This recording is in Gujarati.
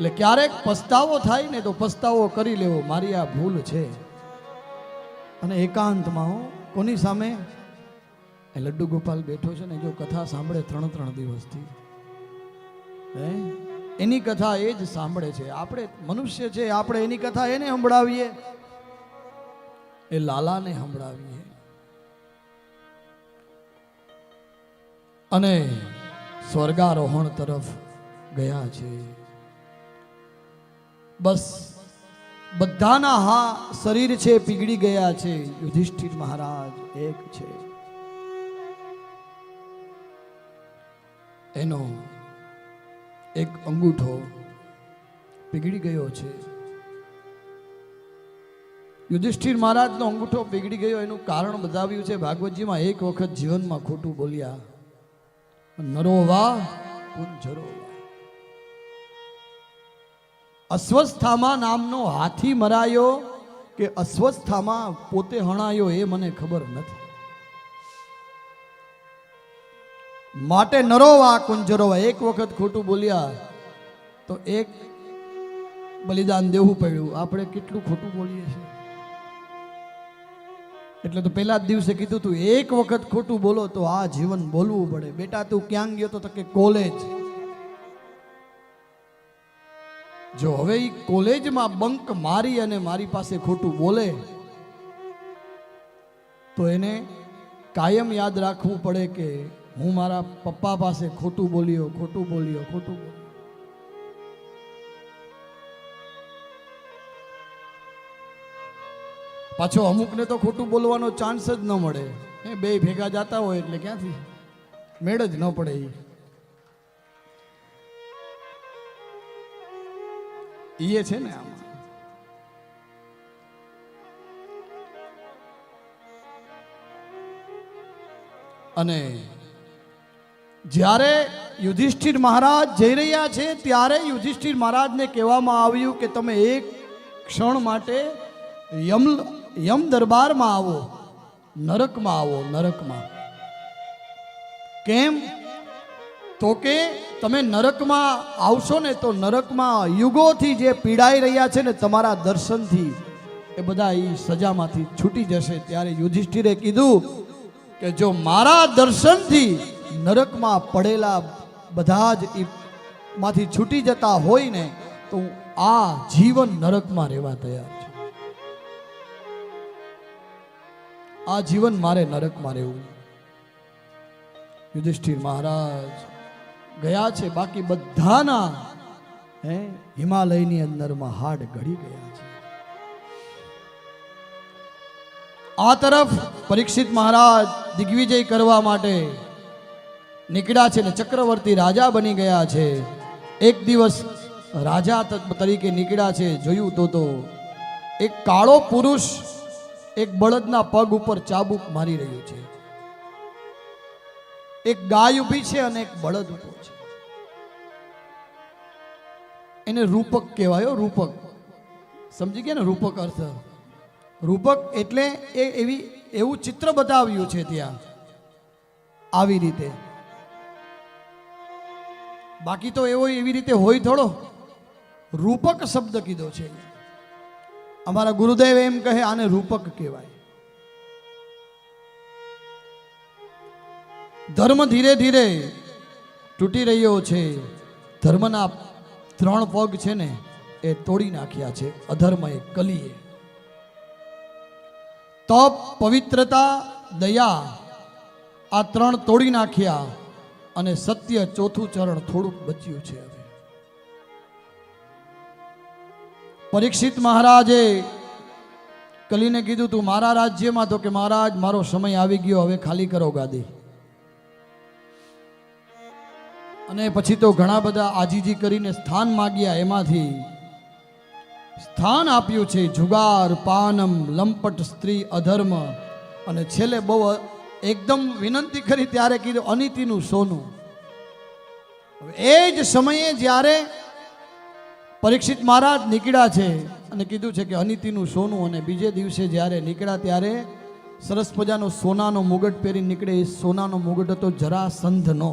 એટલે ક્યારેક પસ્તાવો થાય ને તો પસ્તાવો કરી લેવો, મારી આ ભૂલ છે. અને એકાંતમાં કોની સામે? એ લડ્ડુ ગોપાલ બેઠો છે ને, જો કથા સાંભળે 3 દિવસથી, એની કથા એ જ સાંભળે છે. આપણે મનુષ્ય છે, આપણે એની કથા એને સંભળાવીએ, એ લાલાને સંભળાવીએ. અને સ્વર્ગારોહણ તરફ ગયા છે. બસ બધાના હા શરીર છે પીગળી ગયા છે, યુધિષ્ઠિર મહારાજ એક છે. એનો એક અંગૂઠો પીગળી ગયો છે. યુધિષ્ઠિર મહારાજનો અંગૂઠો પીગળી ગયો એનું કારણ બતાવ્યું છે ભાગવતજીમાં. એક વખત જીવનમાં ખોટું બોલ્યા, નરોવા કુંજરોવા. અસ્વસ્થામાં નામનો હાથી મરાયો કે અસ્વસ્થામાં પોતે હણાયો એ મને ખબર નથી. માટે નરોવા કુંજરોવા, એક વખત ખોટું બોલ્યા તો એક બલિદાન દેવું પડ્યું. આપણે કેટલું ખોટું બોલીએ છીએ. એટલે તો પહેલા જ દિવસે કીધું તું એક વખત ખોટું બોલો તો આ જીવન બોલવું પડે. બેટા તું ક્યાં ગયો તો કે કોલેજ. જો હવે એ કોલેજમાં બંક મારી અને મારી પાસે ખોટું બોલે તો એને કાયમ યાદ રાખવું પડે કે હું મારા પપ્પા પાસે ખોટું બોલ્યો. પાછો અમુકને તો ખોટું બોલવાનો ચાન્સ જ ન મળે. બે ભેગા જતા હોય એટલે ક્યાંથી મેળ જ ન પડે. એ છે ને આમાં. અને જ્યારે યુધિષ્ઠિર મહારાજ જઈ રહ્યા છે ત્યારે યુધિષ્ઠિર મહારાજને કહેવામાં આવ્યું કે તમે એક ક્ષણ માટે યમ દરબારમાં આવો, નરકમાં આવો. નરકમાં કેમ? તો કે તમે નરકમાં આવશો ને તો નરકમાં યુગોથી જે પીડાઈ રહ્યા છે ને તમારા દર્શનથી એ બધા એ સજામાંથી છૂટી જશે. ત્યારે યુધિષ્ઠિરે કીધું કે જો મારા દર્શનથી નરકમાં પડેલા બધા જ માંથી છૂટી જતા હોય ને તો હું આ જીવન નરકમાં રહેવા તૈયાર છું. આ જીવન મારે નરકમાં રહેવું. યુધિષ્ઠિર મહારાજ ગયા છે. બાકી બધાના હિમાલયની અંદરમાં હાડ ઘડી ગયા છે. આ તરફ પરીક્ષિત મહારાજ દિગ્વિજય કરવા માટે નીકળ્યા છે ને ચક્રવર્તી રાજા બની ગયા છે. એક દિવસ રાજા તરીકે નીકળ્યા છે. જોયું તો એક કાળો પુરુષ એક બળદના પગ ઉપર ચાબુક મારી રહ્યું છે. એક ગાય ઊભી છે અને એક બળદ ઊભો છે. એને રૂપક કહેવાય. રૂપક સમજી ગયા ને? રૂપક અર્થ રૂપક એટલે એવું ચિત્ર બતાવ્યું છે ત્યાં આવી રીતે. બાકી તો એવી રીતે હોય થોડો. રૂપક શબ્દ કીધો છે. અમારા ગુરુદેવ એમ કહે આને રૂપક કહેવાય. ધર્મ ધીરે ધીરે તૂટી રહ્યો છે. ધર્મના 3 પગ છે ને એ તોડી નાખ્યા છે અધર્મએ, કલીએ. તપ, પવિત્રતા, દયા આ 3 તોડી નાખ્યા અને સત્ય ચોથું ચરણ થોડુંક બચ્યું છે. હવે પરીક્ષિત મહારાજે કલીને કીધું તું મારા રાજ્યમાં, તો કે મહારાજ મારો સમય આવી ગયો, હવે ખાલી કરો ગાદી. અને પછી તો ઘણા બધા આજીજી કરીને સ્થાન માગ્યા. એમાંથી સ્થાન આપ્યું છે જુગાર, પાનમ, લંપટ, સ્ત્રી, અધર્મ અને છેલ્લે બહુ એકદમ વિનંતી કરી ત્યારે કીધું અનિતિનું સોનું. એ જ સમયે જ્યારે પરીક્ષિત મહારાજ નીકળ્યા છે અને કીધું છે કે અનિતિનું સોનું, અને બીજે દિવસે જ્યારે નીકળ્યા ત્યારે સરસ મજાનો સોનાનો મુગટ પહેરી નીકળે. એ સોનાનો મુગટ હતો જરાસંધનો.